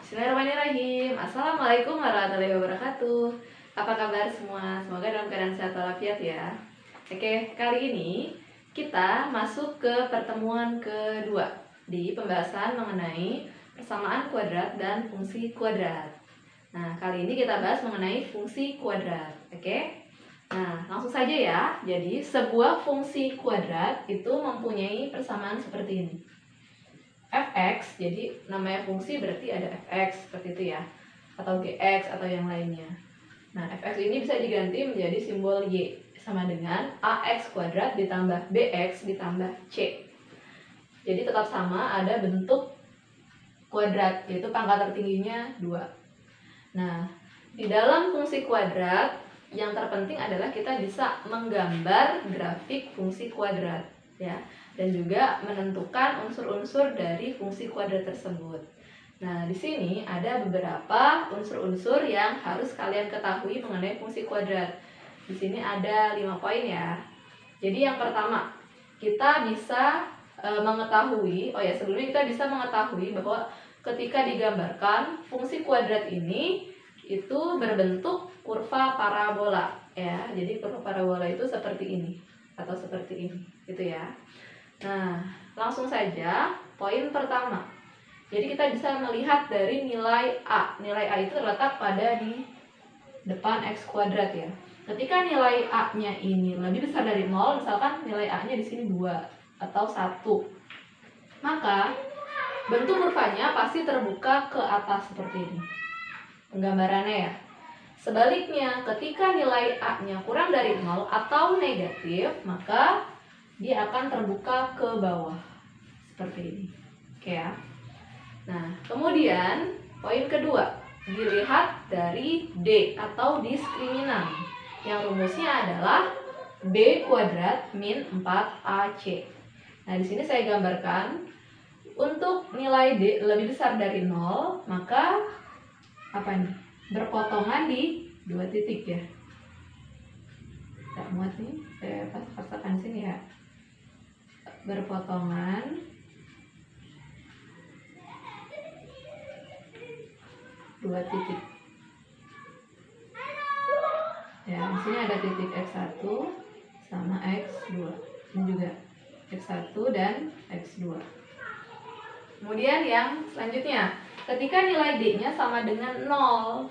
Bismillahirrahmanirrahim. Assalamualaikum warahmatullahi wabarakatuh. Apa kabar semua? Semoga dalam keadaan sehat walafiat ya. Oke, kali ini kita masuk ke pertemuan kedua di pembahasan mengenai persamaan kuadrat dan fungsi kuadrat. Nah, kali ini kita bahas mengenai fungsi kuadrat. Oke? Nah, langsung saja ya. Jadi, sebuah fungsi kuadrat itu mempunyai persamaan seperti ini. Fx, jadi namanya fungsi berarti ada fx seperti itu ya, atau gx atau yang lainnya. Nah, fx ini bisa diganti menjadi simbol y sama dengan ax kuadrat ditambah bx ditambah c. Jadi tetap sama, ada bentuk kuadrat, yaitu pangkat tertingginya 2. Nah, di dalam fungsi kuadrat yang terpenting adalah kita bisa menggambar grafik fungsi kuadrat ya, dan juga menentukan unsur-unsur dari fungsi kuadrat tersebut. Nah, di sini ada beberapa unsur-unsur yang harus kalian ketahui mengenai fungsi kuadrat. Di sini ada 5 poin ya. Jadi yang pertama, kita bisa mengetahui, sebelumnya kita bisa mengetahui bahwa ketika digambarkan fungsi kuadrat ini itu berbentuk kurva parabola ya. Jadi kurva parabola itu seperti ini atau seperti ini, gitu ya. Nah, langsung saja poin pertama. Jadi kita bisa melihat dari nilai A. Nilai A itu terletak pada di depan X kuadrat ya. Ketika nilai A-nya ini lebih besar dari 0, misalkan nilai A-nya di sini 2 atau 1, maka bentuk kurvanya pasti terbuka ke atas seperti ini. Penggambarannya ya. Sebaliknya, ketika nilai A-nya kurang dari 0 atau negatif, maka dia akan terbuka ke bawah seperti ini. Oke ya. Nah, kemudian poin kedua, dilihat dari D atau diskriminan yang rumusnya adalah B kuadrat min 4AC. Nah, di sini saya gambarkan untuk nilai D lebih besar dari 0, maka apa nih? Berpotongan di 2 titik ya. Tak muat nih, saya paksakan sini ya. Berpotongan dua titik. Ya, di sini ada titik x1 sama x2. Ini juga x1 dan x2. Kemudian yang selanjutnya, ketika nilai D-nya sama dengan 0,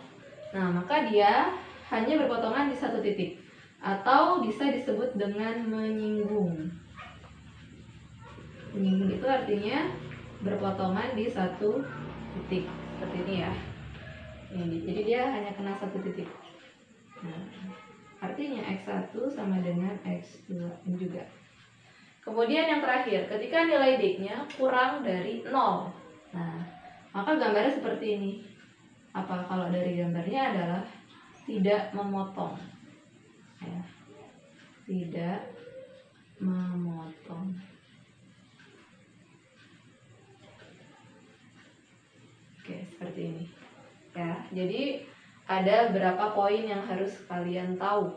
nah maka dia hanya berpotongan di 1 titik atau bisa disebut dengan menyinggung. Menyinggung itu artinya berpotongan di 1 titik seperti ini ya. Ini, jadi dia hanya kena 1 titik. Nah, artinya x1 sama dengan x2 ini juga. Kemudian yang terakhir, ketika nilai D-nya kurang dari 0. Nah, maka gambarnya seperti ini. Apa kalau dari gambarnya adalah tidak memotong. Ya. Tidak memotong. Oke, seperti ini. Ya, jadi ada beberapa poin yang harus kalian tahu.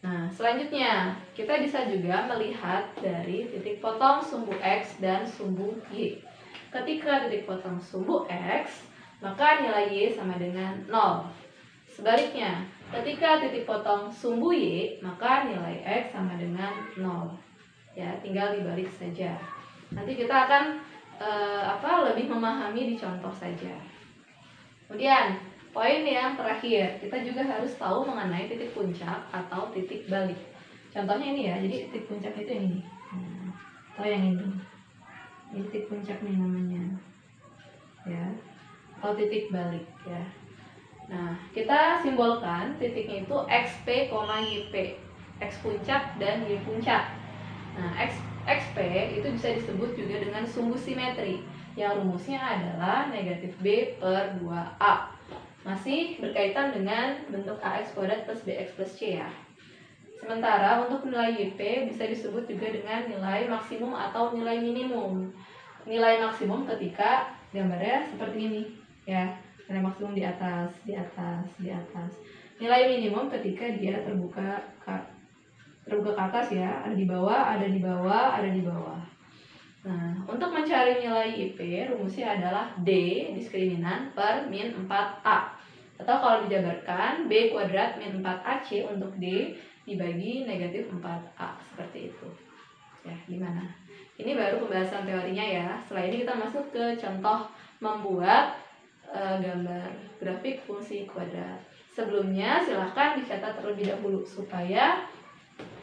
Nah, selanjutnya kita bisa juga melihat dari titik potong sumbu X dan sumbu Y. Ketika titik potong sumbu X, maka nilai Y sama dengan 0. Sebaliknya, ketika titik potong sumbu Y, maka nilai X sama dengan 0. Ya, tinggal dibalik saja. Nanti kita akan lebih memahami di contoh saja. Kemudian, poin yang terakhir, kita juga harus tahu mengenai titik puncak atau titik balik. Contohnya ini ya, jadi titik puncak itu yang ini. Atau yang ini. Ini titik puncak nih namanya. Ya. Atau titik balik ya. Nah, kita simbolkan titiknya itu XP, YP. X puncak dan Y puncak. Nah, XP itu bisa disebut juga dengan sumbu simetri, yang rumusnya adalah negatif B per 2A. Masih berkaitan dengan bentuk AX kuadrat plus BX plus C ya. Sementara untuk nilai YP bisa disebut juga dengan nilai maksimum atau nilai minimum. Nilai maksimum ketika gambarnya seperti ini ya. Nilai maksimum di atas, di atas, di atas. Nilai minimum ketika dia terbuka ke atas ya. Ada di bawah, ada di bawah, ada di bawah. Nah, untuk mencari nilai IP, rumusnya adalah D diskriminan per min 4A. Atau kalau dijabarkan, B kuadrat min 4AC untuk D dibagi negatif 4A. Seperti itu. Ya, gimana? Ini baru pembahasan teorinya ya. Setelah ini kita masuk ke contoh membuat gambar grafik fungsi kuadrat. Sebelumnya silahkan dicatat terlebih dahulu supaya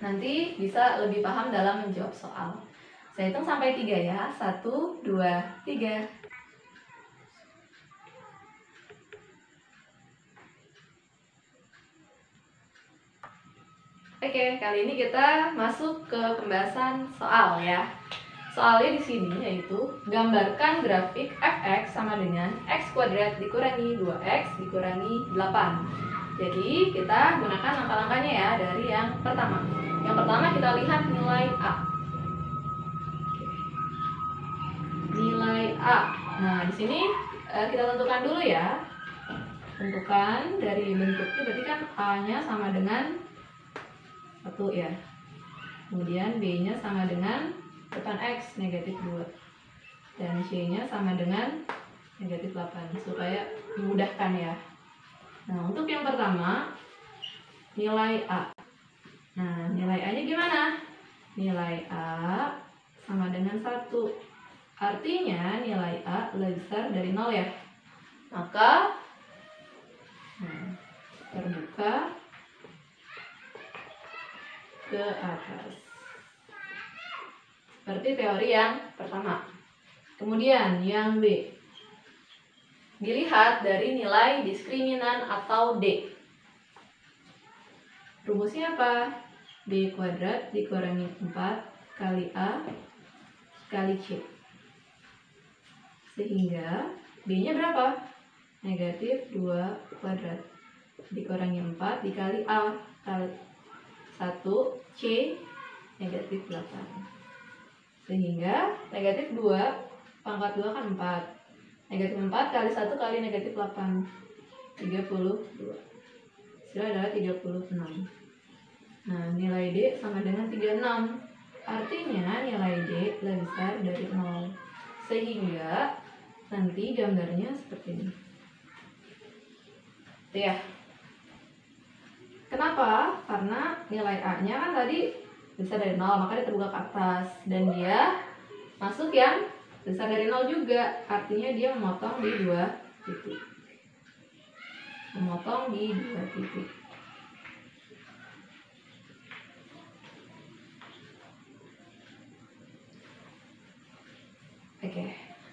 nanti bisa lebih paham dalam menjawab soal. Saya hitung sampai 3 ya. 1, 2, 3. Oke, kali ini kita masuk ke pembahasan soal ya. Soalnya di sini yaitu gambarkan grafik fx sama dengan x kuadrat dikurangi 2x dikurangi 8. Jadi kita gunakan langkah-langkahnya ya dari yang pertama. Yang pertama kita lihat nilai A. Nilai A. Nah, di sini kita tentukan dulu ya. Tentukan dari bentuknya berarti kan A-nya sama dengan 1 ya. Kemudian B-nya sama dengan depan X negatif 2. Dan C-nya sama dengan negatif 8 supaya memudahkan ya. Nah, untuk yang pertama nilai A. Nah, nilai A-nya gimana? Nilai A sama dengan 1. Artinya nilai A lebih besar dari 0 ya. Maka terbuka ke atas. Seperti teori yang pertama. Kemudian yang B. Dilihat dari nilai diskriminan atau D. Rumusnya apa? B kuadrat dikurangi 4 kali A kali C. Sehingga B-nya berapa? Negatif 2 kuadrat dikurangi 4 dikali A kali 1 C negatif 8. Sehingga negatif 2 pangkat 2 kan 4. Negatif 4 kali 1 kali negatif 8 32. Hasilnya adalah 36. Nah, nilai D sama dengan 36. Artinya nilai D lebih besar dari 0. Sehingga nanti gambarnya seperti ini. Itu ya. Kenapa? Karena nilai A-nya kan tadi besar dari 0, maka dia terbuka ke atas. Dan dia masuk yang besar dari 0 juga. Artinya dia memotong di 2 titik. Memotong di 2 titik. Oke.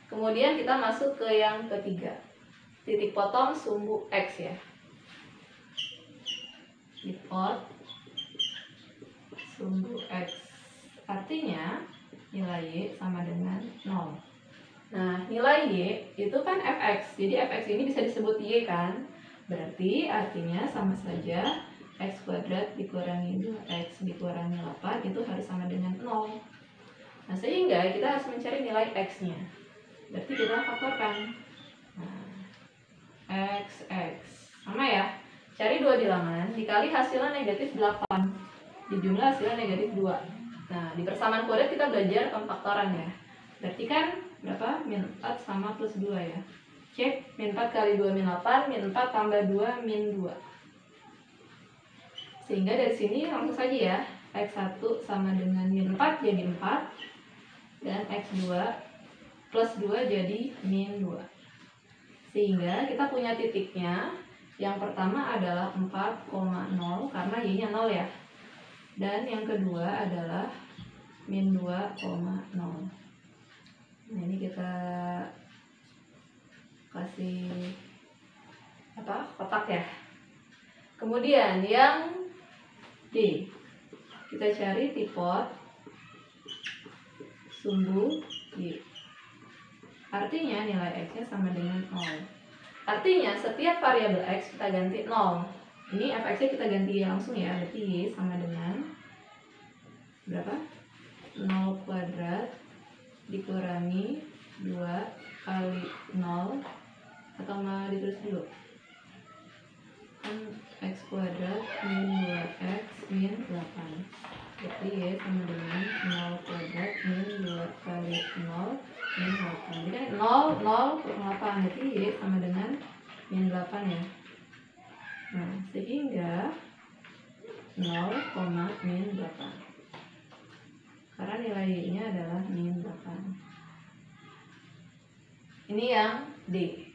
Kemudian kita masuk ke yang ketiga. Titik potong sumbu X ya. Dipot sumbu X. Artinya nilai Y sama dengan 0. Nah, nilai Y itu kan fx. Jadi fx ini bisa disebut Y kan. Berarti artinya sama saja x kuadrat dikurangi 2x dikurangi 8 itu harus sama dengan 0. Nah, sehingga kita harus mencari nilai x-nya. Berarti kita faktorkan. Nah, x sama ya. Cari 2 bilangan dikali hasilnya negatif 8. Dijumlah hasilnya negatif 2. Nah, di persamaan kuadrat kita belajar pemfaktoran ya. Berarti kan berapa? Min 4 sama plus 2 ya. Cek min 4 kali 2 min 8, min 4 tambah 2 min 2. Sehingga dari sini langsung saja ya. X1 sama dengan min 4 jadi 4. Dan X2 plus 2 jadi min 2. Sehingga kita punya titiknya. Yang pertama adalah 4,0 karena Y-nya 0 ya. Dan yang kedua adalah min 2,0. Nah, ini kita kasih kotak ya. Kemudian yang D. Kita cari tipot sumbu Y. Artinya nilai X-nya sama dengan 0. Artinya setiap variabel X kita ganti 0. Ini fx-nya kita ganti langsung ya. Berarti Y sama dengan berapa? 0 kuadrat dikurangi 2 kali 0. Atau mau ditulis dulu? Kan X kuadrat min 2X min 8. Berarti Y sama dengan 0 kuadrat min 2 kali 0 min 8. Jadi kan 0 kurang 8. Berarti Y sama dengan min 8 ya. Nah, sehingga 0, min 8. Karena nilai Y-nya adalah min 8. Ini yang D.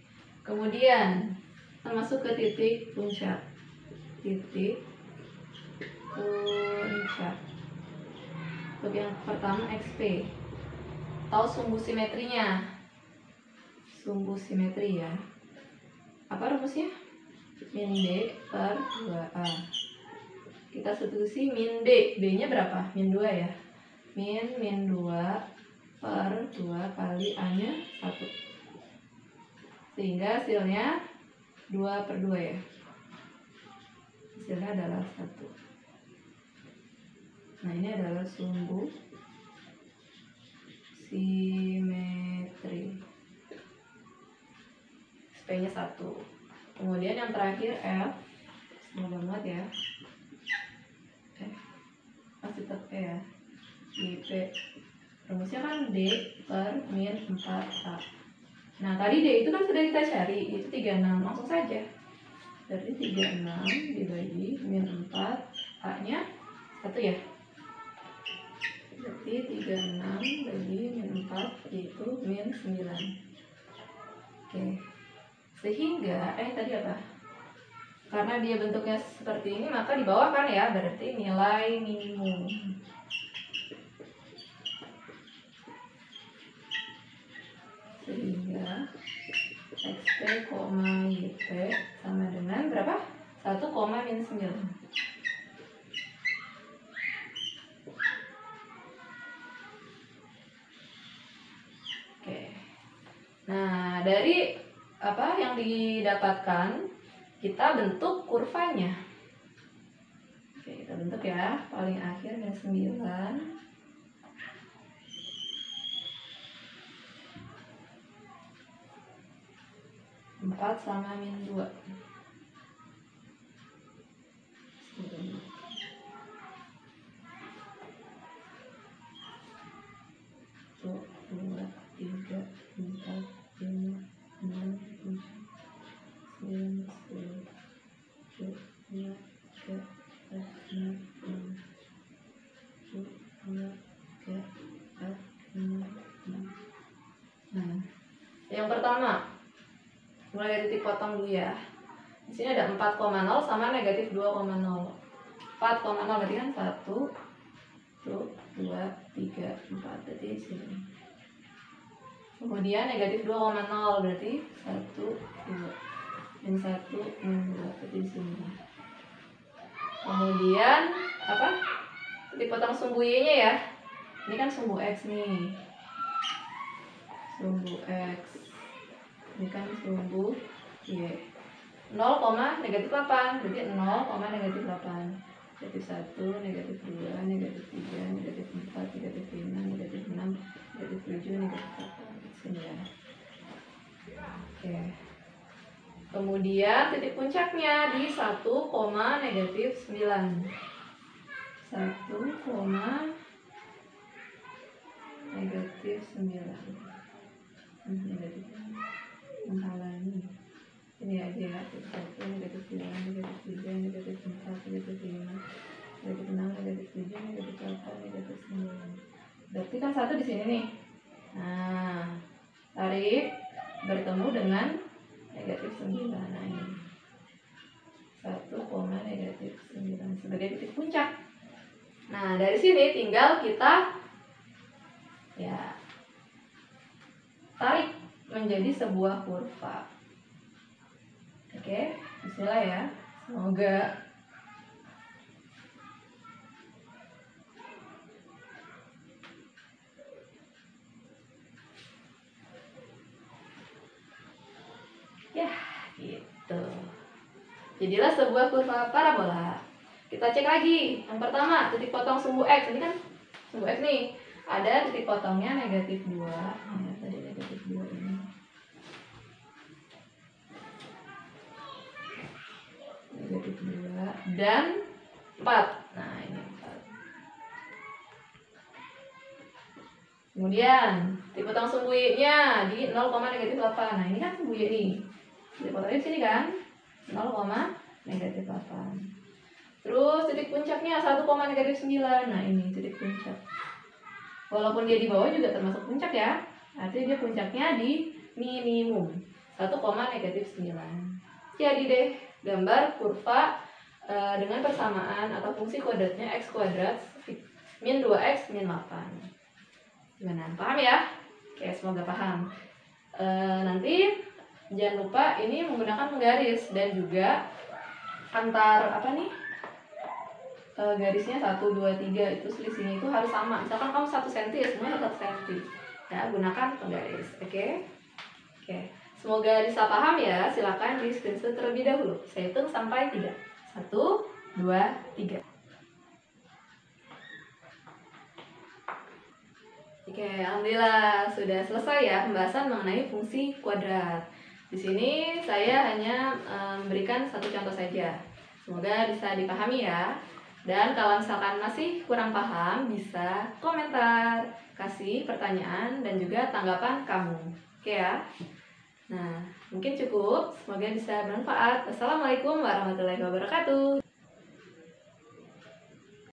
Kemudian kita masuk ke titik puncak. Titik puncak. Untuk yang pertama XP. Tahu sumbu simetrinya. Sumbu simetri ya. Apa rumusnya? Min D per 2A. Kita substitusi min D. D-nya berapa? Min 2 ya. Min 2 per 2 kali A-nya 1. Sehingga hasilnya 2 per 2 ya. Hasilnya adalah 1. Nah, ini adalah sumbu simetri. SP-nya 1. Kemudian yang terakhir F. Semoga banget ya. Masih tetap E ya. IP. Rumusnya kan D per min 4A. Nah, tadi D itu kan sudah kita cari, itu 36. Langsung saja. Berarti 36 dibagi min 4, A-nya 1 ya. Berarti 36 bagi min 4 itu min 9. Oke. Sehingga, tadi apa? Karena dia bentuknya seperti ini, maka di bawah kan ya, berarti nilai minimum. Sehingga XP, YP sama dengan berapa? 1, min 9. Oke. Nah, dari apa yang didapatkan, kita bentuk kurvanya. Oke, kita bentuk ya. Paling akhir min 9. 4 sama min 2. 1, 2, 3, 4, 5, 6, 7, 9, 10, 11, 12, 13, 14, 15, 16. Nah, yang pertama mulai dari titik potong dulu ya. Di sini ada 4,0 sama negatif 2,0. 4,0 berarti kan 1, 2, 3, 4 berarti di sini. Kemudian negatif 2,0 berarti 1, 2. Min 1, min 2 berarti di sini. Kemudian apa? Titik potong sumbu Y-nya ya. Ini kan sumbu X nih. Sumbu X. Ini kan sumbu Y. 0, negatif 8. Berarti 0, negatif 8. Negatif 1, negatif 2, negatif 3, negatif 4, negatif 5, negatif 6, negatif 7, negatif 8. Sini ya. Oke. Kemudian titik puncaknya di 1, negatif 9. 1, negatif 9. Negatif menghalangi. Ini aja ya. 1, negatif 2, negatif 3, negatif 4, negatif 5, negatif 6, negatif 7, negatif 8, negatif 9. Berarti kan 1 di sini nih. Nah, tarik bertemu dengan negatif 9. Nah, ini 1, negatif 9 sebagai titik puncak. Nah, dari sini tinggal kita ya tarik menjadi sebuah kurva. Oke, bismillah ya. Semoga ya gitu. Jadilah sebuah kurva parabola. Kita cek lagi. Yang pertama, titik potong sumbu X. Ini kan sumbu X nih. Ada titik potongnya negatif 2. Nah, tadi negatif 2 ini. Negatif 2 dan 4. Nah, ini 4. Kemudian dipotong sumbunya di 0,-8. Nah, ini kan sumbunya nih. Dipotongnya di sini kan 0,-8. Terus titik puncaknya 1,-9. Nah, ini titik puncak. Walaupun dia di bawah juga termasuk puncak ya. Artinya dia puncaknya di minimum 1,-9. Jadi deh gambar kurva dengan persamaan atau fungsi kuadratnya x kuadrat min 2x min 8. Gimana? Paham ya? Oke, semoga paham. Nanti jangan lupa ini menggunakan penggaris dan juga antar garisnya 1, 2, 3 itu selisihnya itu harus sama. Misalkan kamu 1 cm ya semua harus 1 cm. Ya, gunakan penggaris. Oke. Semoga bisa paham ya. Silakan di screenshot terlebih dahulu. Saya hitung sampai 3. 1, 2, 3. Oke, alhamdulillah sudah selesai ya pembahasan mengenai fungsi kuadrat. Di sini saya hanya memberikan satu contoh saja. Semoga bisa dipahami ya. Dan kalau misalkan masih kurang paham, bisa komentar, kasih pertanyaan dan juga tanggapan kamu. Oke ya. Nah, mungkin cukup. Semoga bisa bermanfaat. Wassalamualaikum warahmatullahi wabarakatuh.